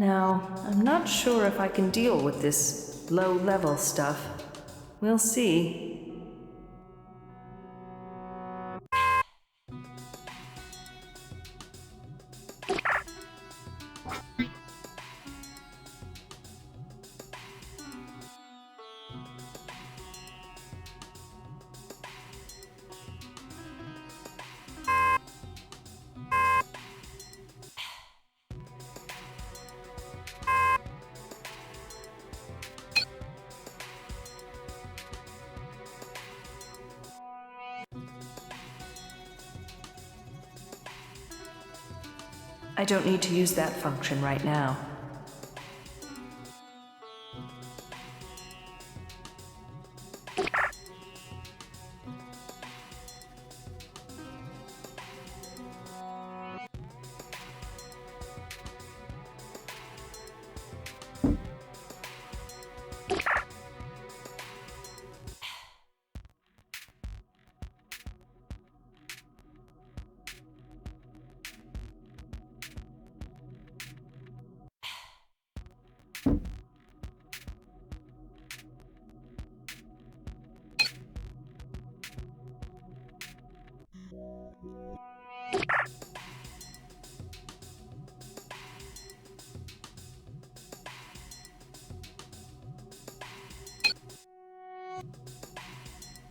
Now, I'm not sure if I can deal with this low-level stuff. We'll see. I don't need to use that function right now.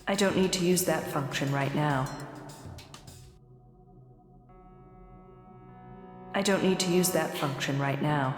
I don't need to use that function right now. I don't need to use that function right now.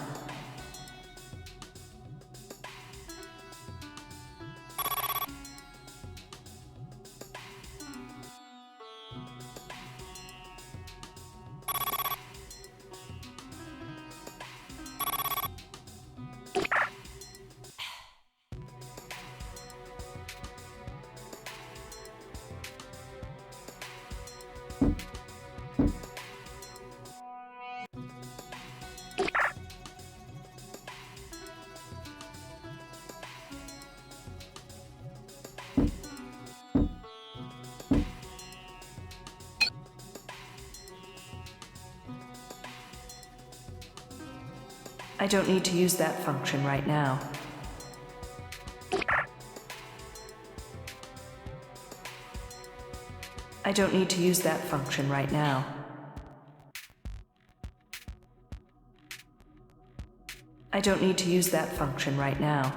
I don't need to use that function right now. I don't need to use that function right now. I don't need to use that function right now.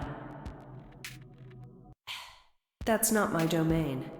That's not my domain.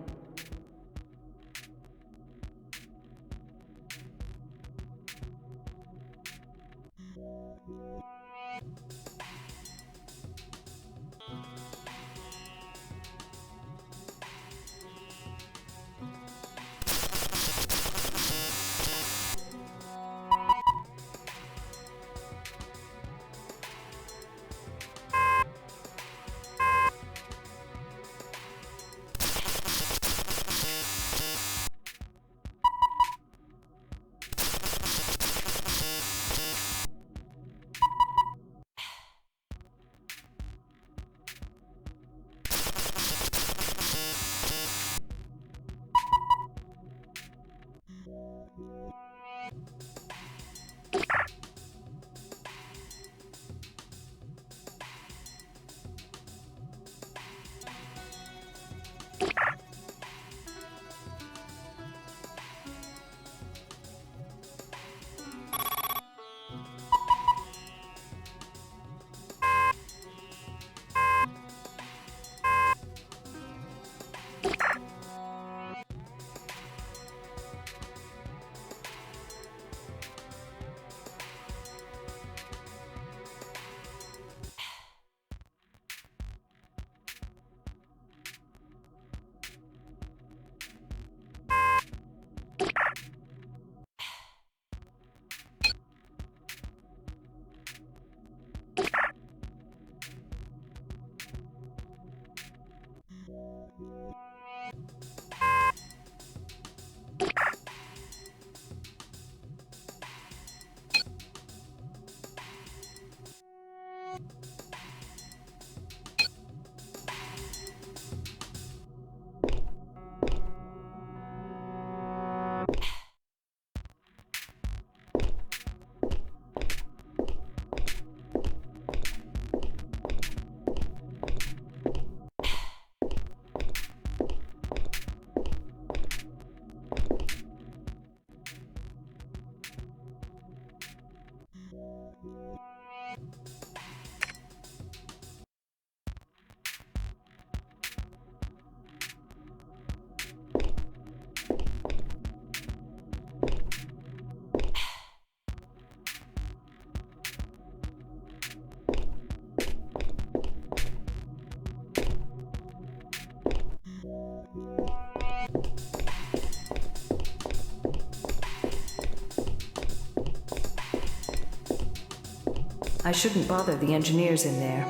I shouldn't bother the engineers in there.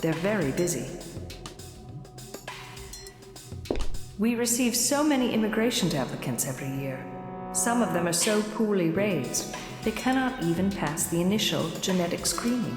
They're very busy. We receive so many immigration applicants every year. Some of them are so poorly raised, they cannot even pass the initial genetic screening.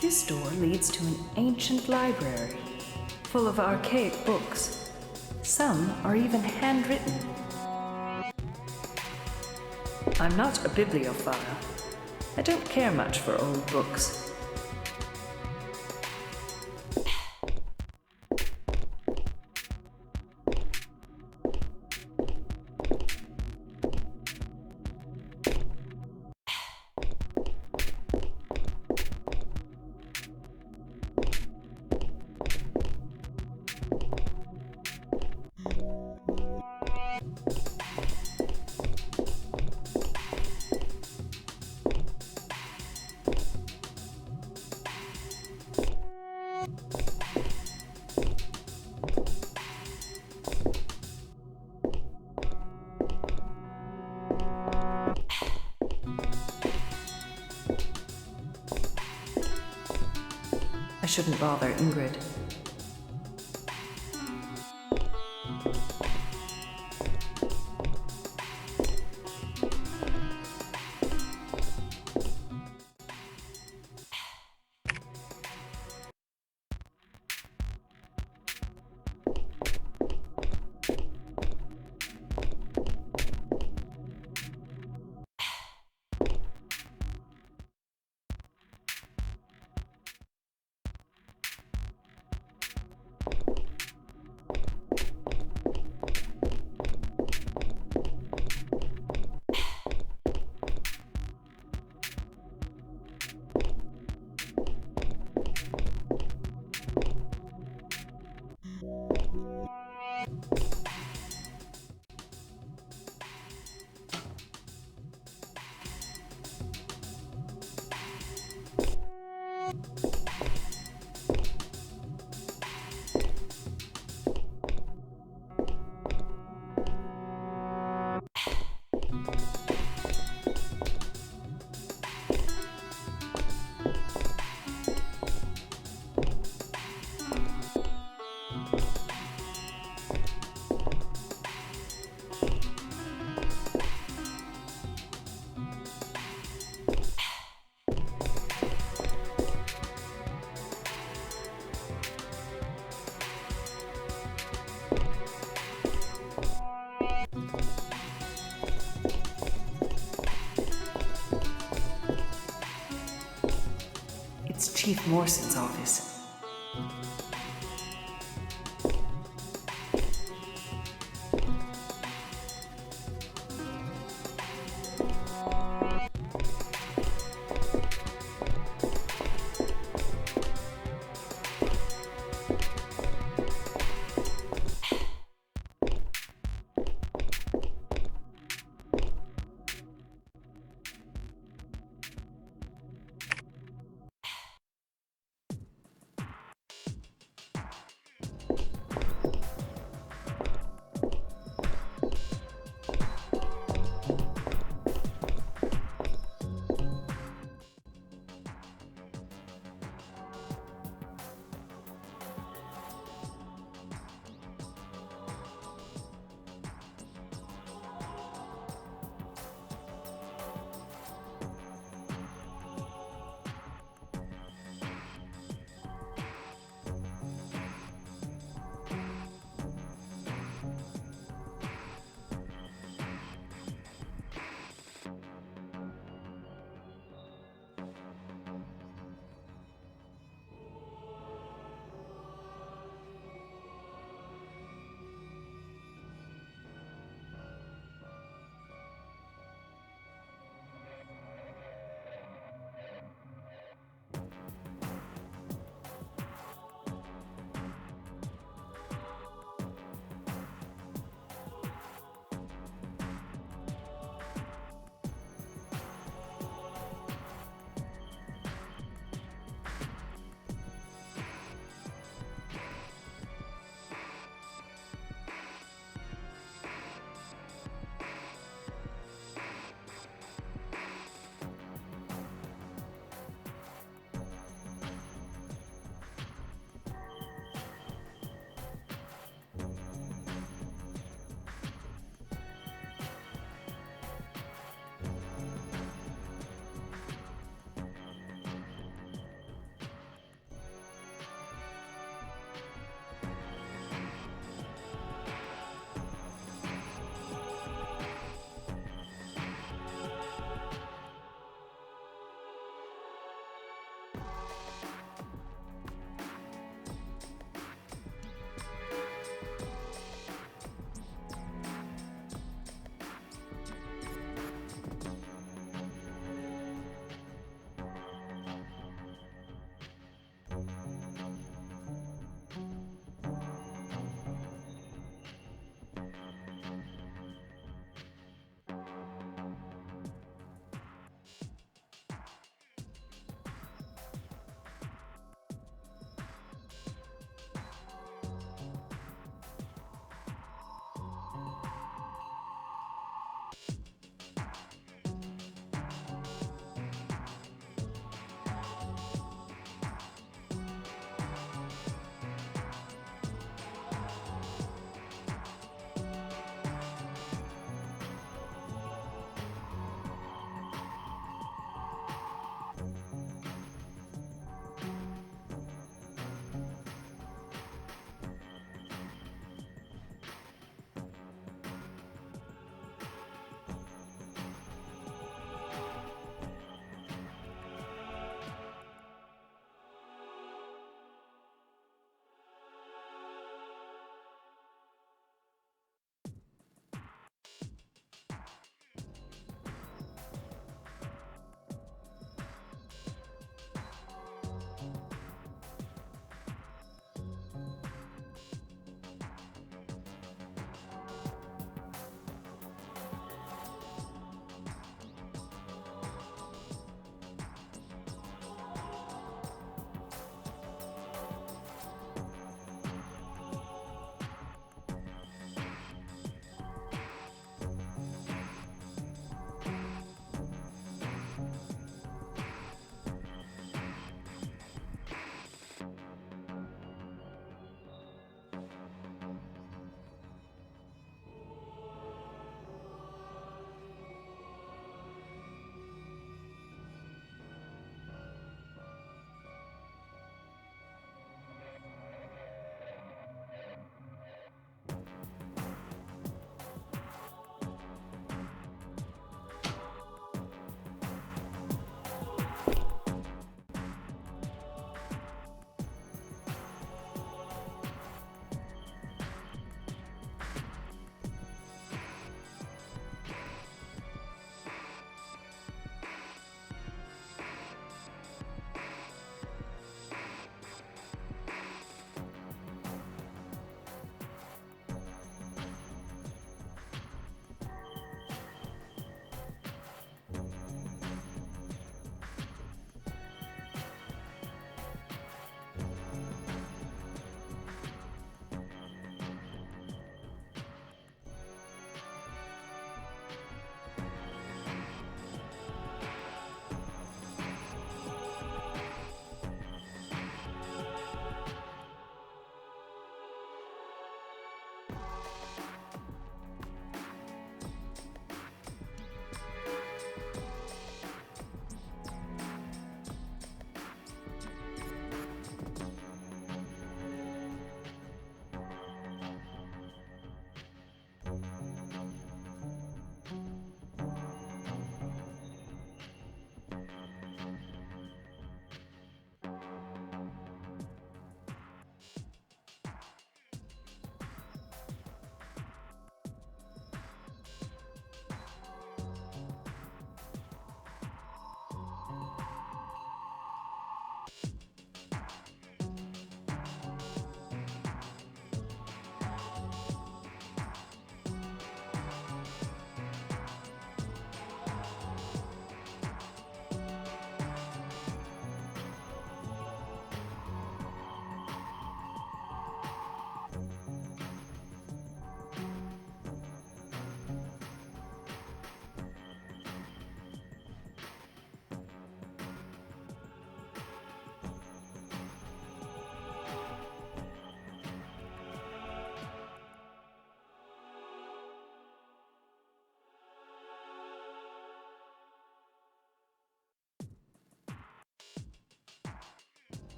This door leads to an ancient library, full of archaic books. Some are even handwritten. I'm not a bibliophile. I don't care much for old books. I shouldn't bother Ingrid. It's Chief Morson's office.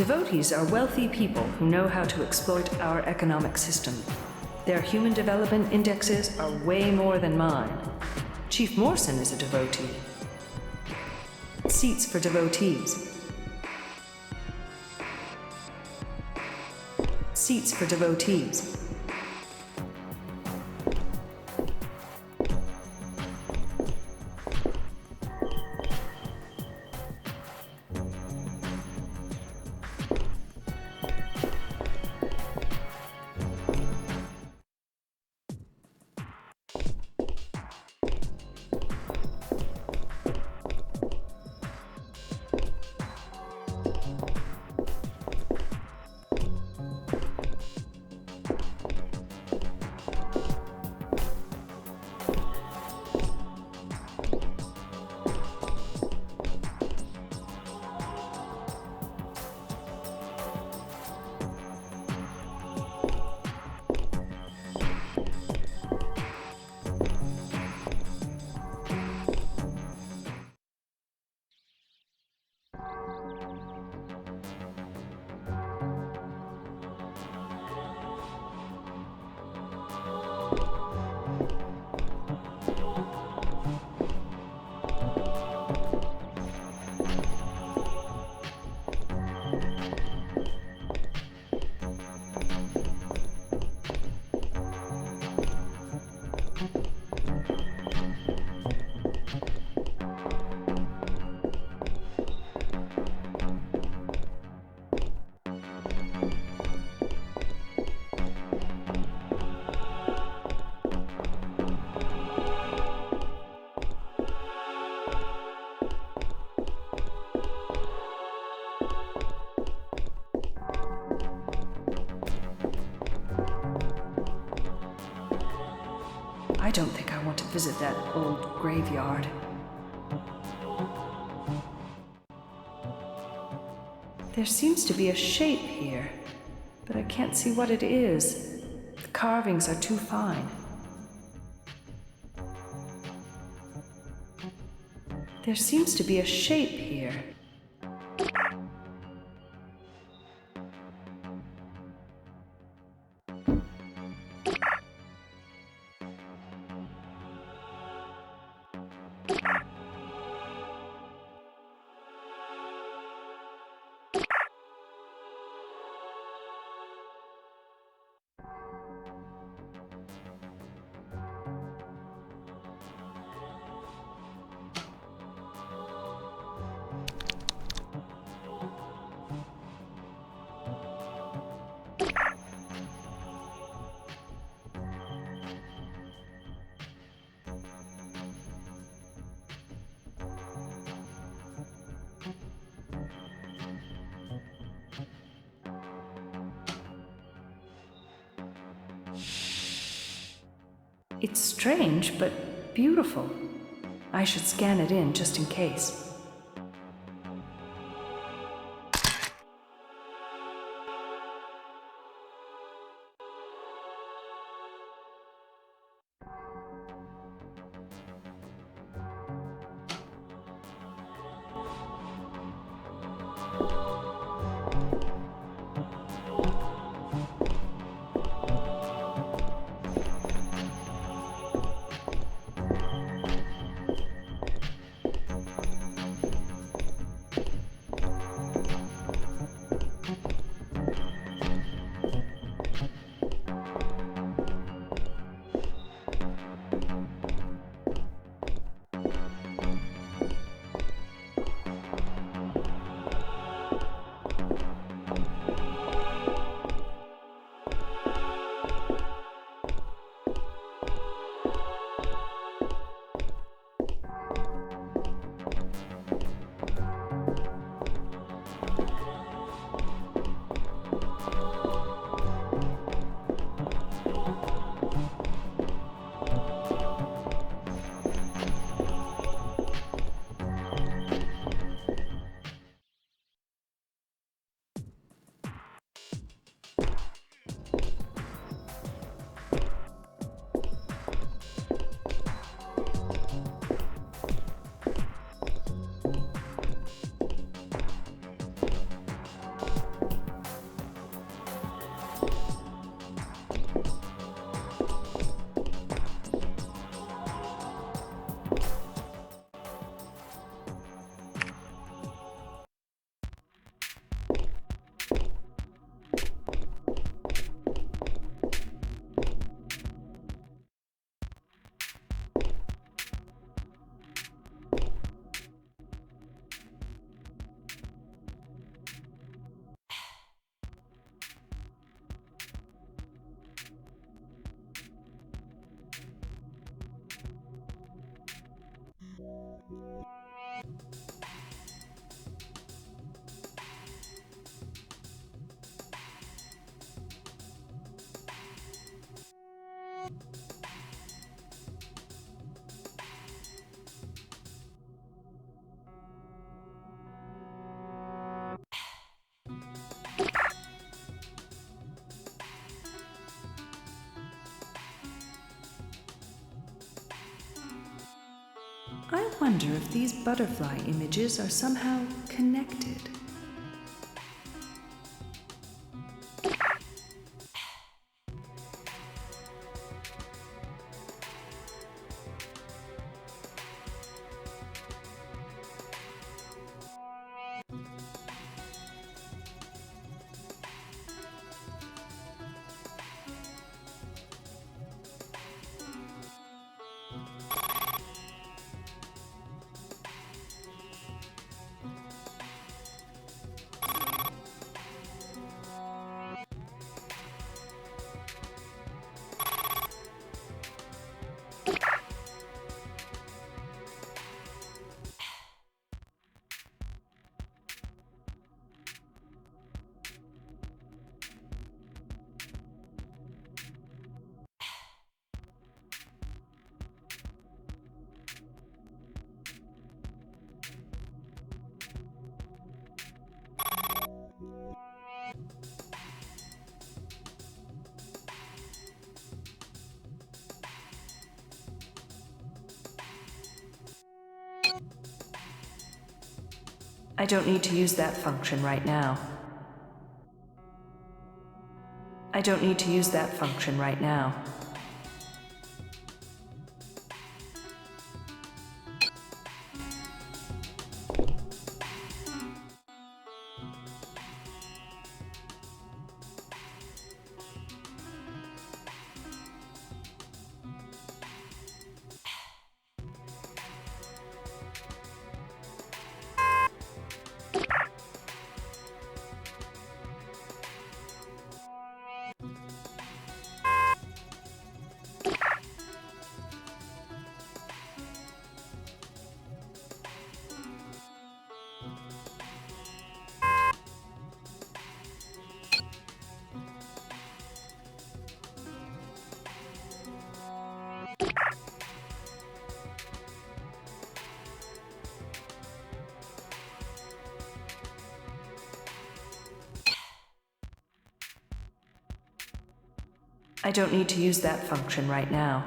Devotees are wealthy people who know how to exploit our economic system. Their human development indexes are way more than mine. Chief Morrison is a devotee. Seats for devotees. Seats for devotees. I don't think I want to visit that old graveyard. There seems to be a shape here, but I can't see what it is. The carvings are too fine. There seems to be a shape here. It's strange, but beautiful. I should scan it in just in case. I wonder if these butterfly images are somehow connected. I don't need to use that function right now. I don't need to use that function right now. I don't need to use that function right now.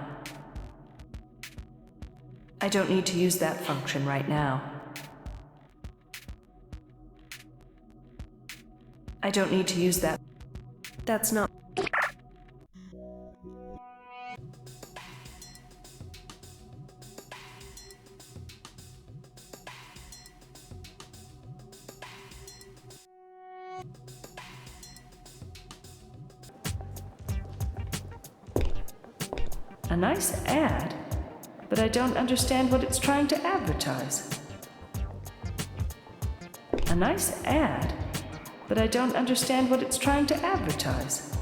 I don't need to use that function right now. I don't need to use that. That's not. A nice ad, but I don't understand what it's trying to advertise. A nice ad, but I don't understand what it's trying to advertise.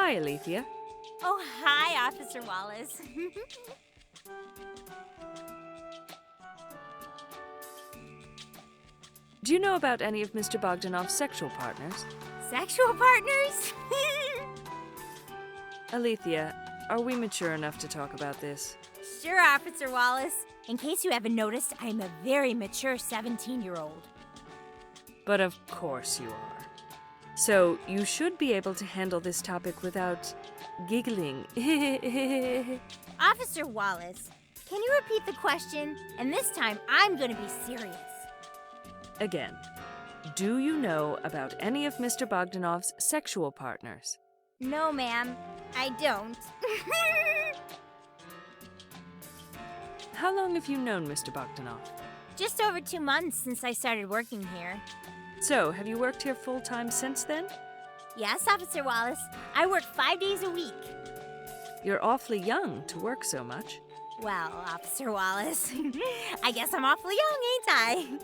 Hi, Alethea. Oh, hi, Officer Wallace. Do you know about any of Mr. Bogdanov's sexual partners? Sexual partners? Alethea, are we mature enough to talk about this? Sure, Officer Wallace. In case you haven't noticed, I'm a very mature 17-year-old. But of course you are. So you should be able to handle this topic without giggling. Officer Wallace, can you repeat the question? And this time, I'm going to be serious. Again, do you know about any of Mr. Bogdanov's sexual partners? No, ma'am, I don't. How long have you known Mr. Bogdanov? Just over 2 months since I started working here. So, have you worked here full-time since then? Yes, Officer Wallace. I work 5 days a week. You're awfully young to work so much. Well, Officer Wallace, I guess I'm awfully young, ain't I?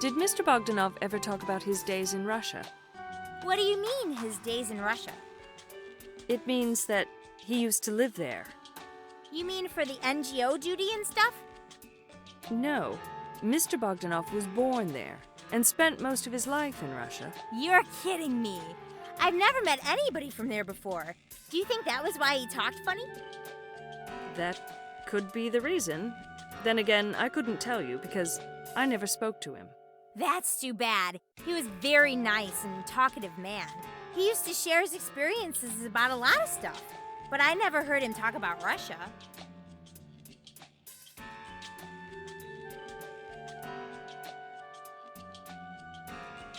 Did Mr. Bogdanov ever talk about his days in Russia? What do you mean, his days in Russia? It means that he used to live there. You mean for the NGO duty and stuff? No, Mr. Bogdanov was born there and spent most of his life in Russia. You're kidding me. I've never met anybody from there before. Do you think that was why he talked funny? That could be the reason. Then again, I couldn't tell you because I never spoke to him. That's too bad. He was very nice and talkative man. He used to share his experiences about a lot of stuff, but I never heard him talk about Russia.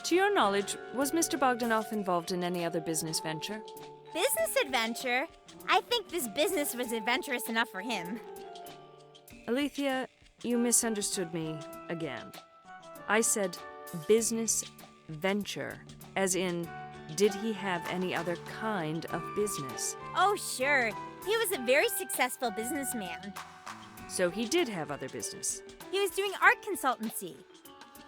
To your knowledge, was Mr. Bogdanov involved in any other business venture? Business adventure? I think this business was adventurous enough for him. Alethea, you misunderstood me again. I said business venture, as in, did he have any other kind of business? Oh, sure. He was a very successful businessman. So he did have other business. He was doing art consultancy.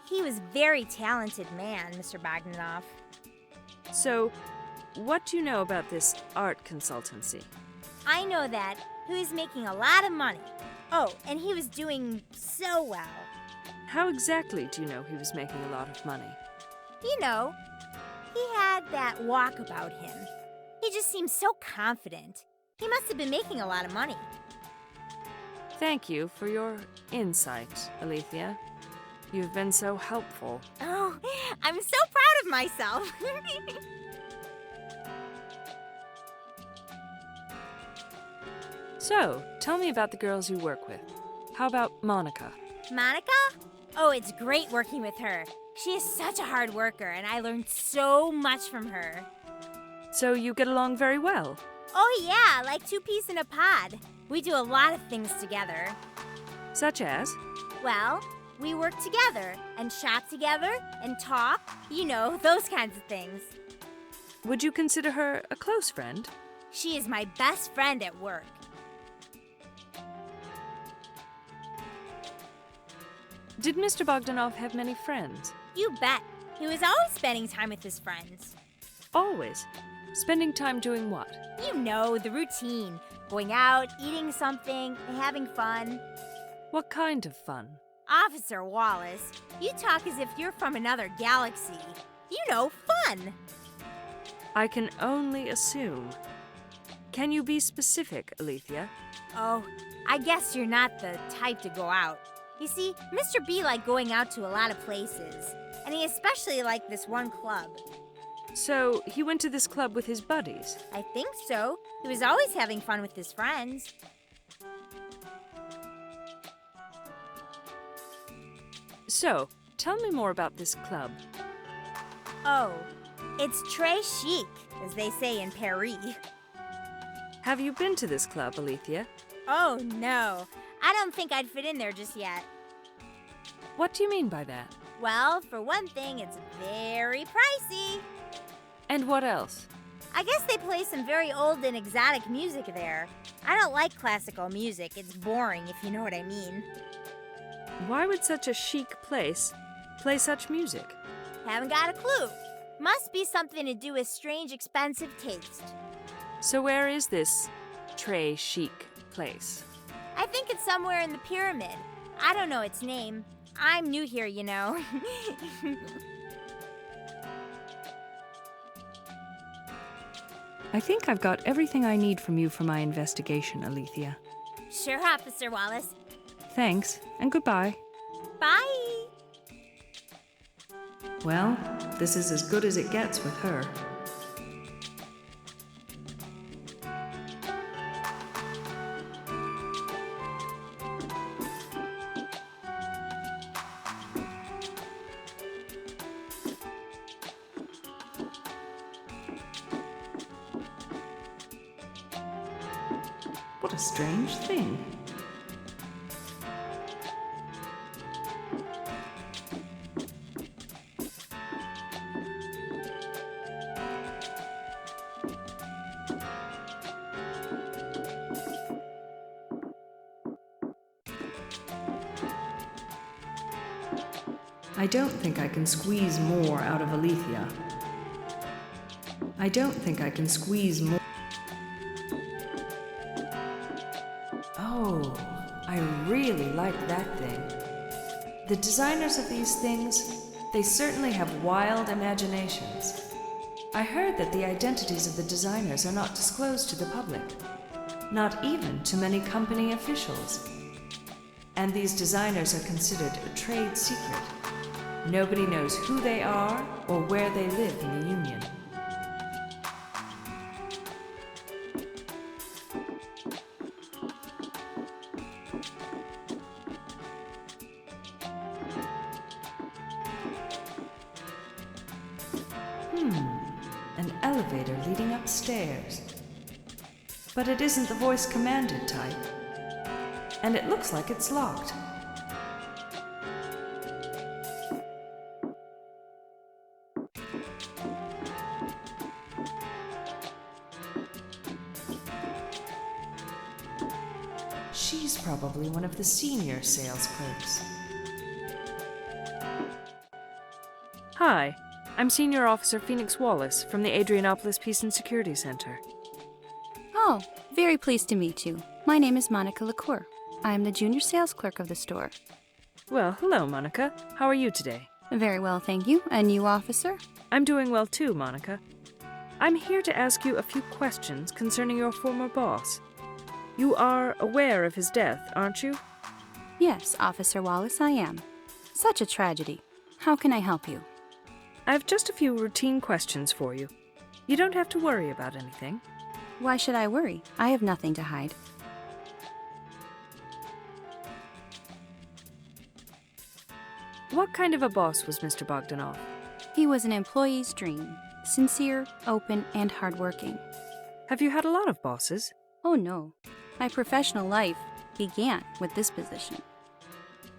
He was a very talented man, Mr. Bogdanov. So, what do you know about this art consultancy? I know that he was making a lot of money. Oh, and he was doing so well. How exactly do you know he was making a lot of money? You know, he had that walk about him. He just seemed so confident. He must have been making a lot of money. Thank you for your insight, Alethea. You've been so helpful. Oh, I'm so proud of myself. So, tell me about the girls you work with. How about Monica? Monica? Oh, it's great working with her. She is such a hard worker, and I learned so much from her. So you get along very well? Oh, yeah, like two peas in a pod. We do a lot of things together. Such as? Well, we work together and shop together and talk, you know, those kinds of things. Would you consider her a close friend? She is my best friend at work. Did Mr. Bogdanov have many friends? You bet. He was always spending time with his friends. Always? Spending time doing what? You know, the routine. Going out, eating something, and having fun. What kind of fun? Officer Wallace, you talk as if you're from another galaxy. You know, fun. I can only assume. Can you be specific, Alethea? Oh, I guess you're not the type to go out. You see, Mr. B liked going out to a lot of places, and he especially liked this one club. So, he went to this club with his buddies? I think so. He was always having fun with his friends. So, tell me more about this club. Oh, it's très chic, as they say in Paris. Have you been to this club, Alethea? Oh, no. I don't think I'd fit in there just yet. What do you mean by that? Well, for one thing, it's very pricey. And what else? I guess they play some very old and exotic music there. I don't like classical music. It's boring, if you know what I mean. Why would such a chic place play such music? Haven't got a clue. Must be something to do with strange, expensive taste. So where is this très chic place? I think it's somewhere in the pyramid. I don't know its name. I'm new here, you know. I think I've got everything I need from you for my investigation, Alethea. Sure, Officer Wallace. Thanks, and goodbye. Bye. Well, this is as good as it gets with her. What a strange thing. I don't think I can squeeze more out of Alethea. I don't think I can squeeze more. Oh, I really like that thing. The designers of these things, they certainly have wild imaginations. I heard that the identities of the designers are not disclosed to the public, not even to many company officials. And these designers are considered a trade secret. Nobody knows who they are or where they live in the Union. An elevator leading upstairs. But it isn't the voice-commanded type. And it looks like it's locked. She's probably one of the senior sales clerks. Hi, I'm Senior Officer Phoenix Wallace from the Adrianopolis Peace and Security Center. Oh, very pleased to meet you. My name is Monica LaCour. I am the junior sales clerk of the store. Well, hello, Monica. How are you today? Very well, thank you. And you, officer? I'm doing well too, Monica. I'm here to ask you a few questions concerning your former boss. You are aware of his death, aren't you? Yes, Officer Wallace, I am. Such a tragedy. How can I help you? I have just a few routine questions for you. You don't have to worry about anything. Why should I worry? I have nothing to hide. What kind of a boss was Mr. Bogdanov? He was an employee's dream. Sincere, open, and hardworking. Have you had a lot of bosses? Oh no. My professional life began with this position.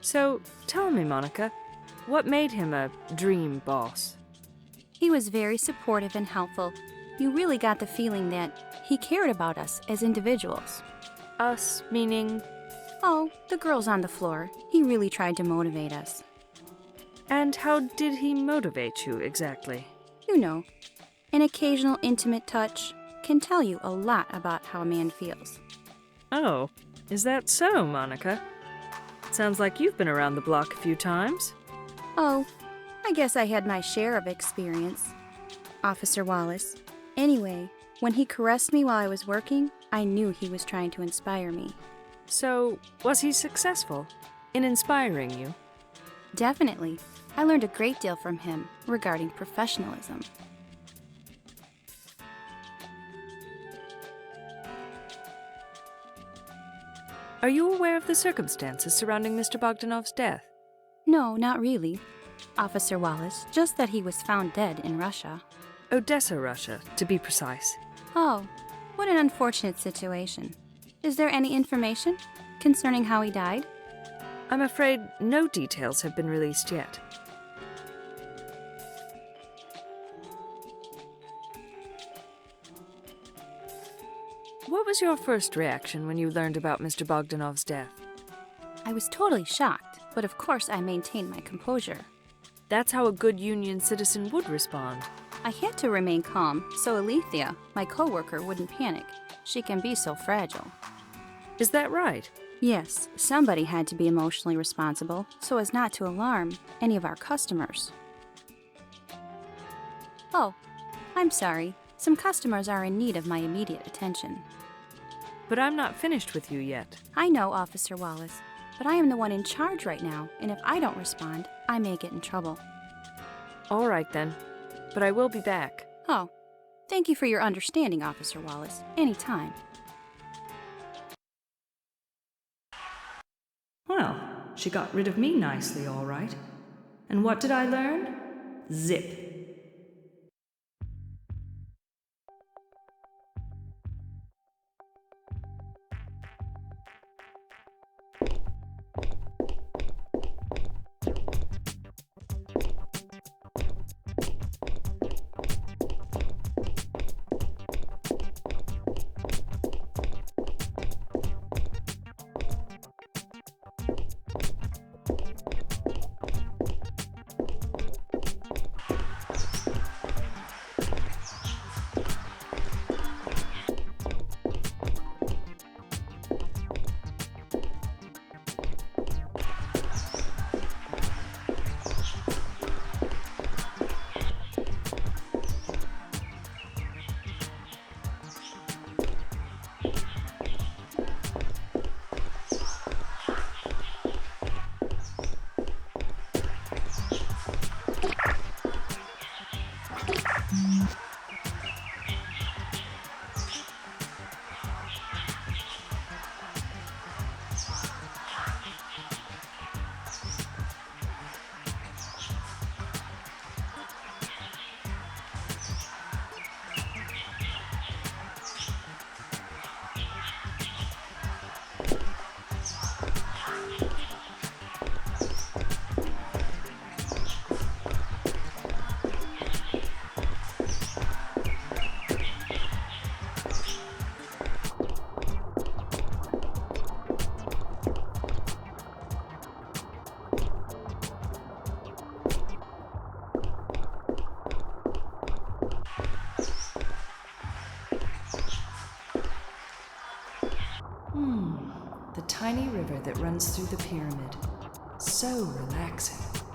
So, tell me, Monica, what made him a dream boss? He was very supportive and helpful. You really got the feeling that he cared about us as individuals. Us, meaning? Oh, the girls on the floor. He really tried to motivate us. And how did he motivate you exactly? You know, an occasional intimate touch can tell you a lot about how a man feels. Oh, is that so, Monica? Sounds like you've been around the block a few times. Oh, I guess I had my share of experience, Officer Wallace. Anyway, when he caressed me while I was working, I knew he was trying to inspire me. So, was he successful in inspiring you? Definitely. I learned a great deal from him regarding professionalism. Are you aware of the circumstances surrounding Mr. Bogdanov's death? No, not really, Officer Wallace, just that he was found dead in Russia. Odessa, Russia, to be precise. Oh, what an unfortunate situation. Is there any information concerning how he died? I'm afraid no details have been released yet. was your first reaction when you learned about Mr. Bogdanov's death? I was totally shocked, but of course I maintained my composure. That's how a good Union citizen would respond. I had to remain calm so Alethea, my coworker, wouldn't panic. She can be so fragile. Is that right? Yes, somebody had to be emotionally responsible so as not to alarm any of our customers. Oh, I'm sorry. Some customers are in need of my immediate attention. But I'm not finished with you yet. I know, Officer Wallace, but I am the one in charge right now, and if I don't respond, I may get in trouble. All right, then. But I will be back. Oh, thank you for your understanding, Officer Wallace. Anytime. Well, she got rid of me nicely, all right. And what did I learn? Zip. The tiny river that runs through the pyramid. So relaxing.